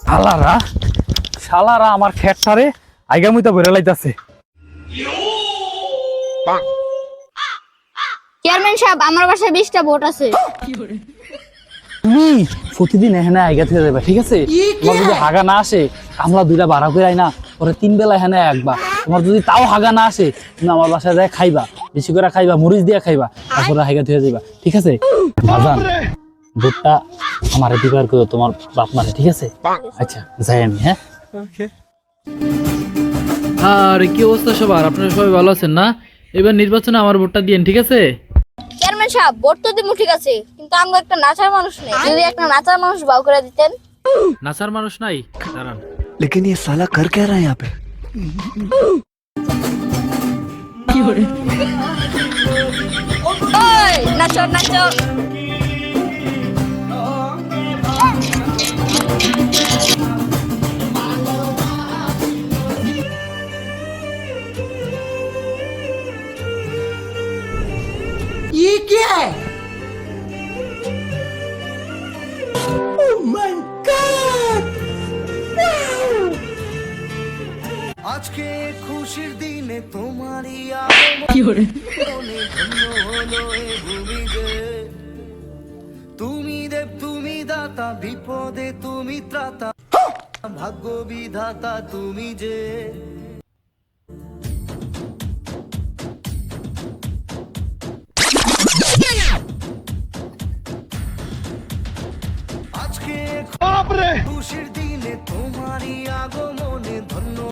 শালারা শালারা আমার খেটটারে আইগামিতে বেরে লাইতাছে। চেয়ারম্যান সাহেব, আমার বাসায় 20টা ভোট আছে। তুমি প্রতিদিন এখানে আইগা থেকে যাবে, ঠিক আছে? তোমার যদি হাগা না আসে, আমরা দুইটা ভাড়া করে আই না, পরে 3 বেলা এখানে একবার। তোমার যদি তাও হাগা না আসে, তুমি আমার বাসায় যায় খাইবা, বেশি করে খাইবা, মরিচ দিয়ে খাইবা, তারপরে হাইগা থেকে যাইবা, ঠিক আছে? বাজান, ভোটটা আমার দিবার করো তোমার বাপ মারে, ঠিক আছে? আচ্ছা যাই আমি, হ্যাঁ? আর কি অবস্থা সবার? আপনারা সবাই ভালো আছেন না? এবার নির্বাচনে আমার ভোটটা দিয়েন, ঠিক আছে? চেয়ারম্যান সাহেব, ভোট তো দিমু ঠিক আছে, কিন্তু আমরা একটা নাচার মানুষ নেই। যদি একটা নাচার মানুষ বাউ করে দিতেন। নাসার মানুষ নাই, দাঁড়ান। लेकिन ये साला कर क्या रहा है यहाँ पे? ওই নাচো নাচো। ये क्या है? Oh my God! आज के खुशिर दिने तुम्हारी তুমি দেব তুমি দাতা, বিপদে তুমি ত্রাতা, ভাগ্য বিধাতা তুমি যে।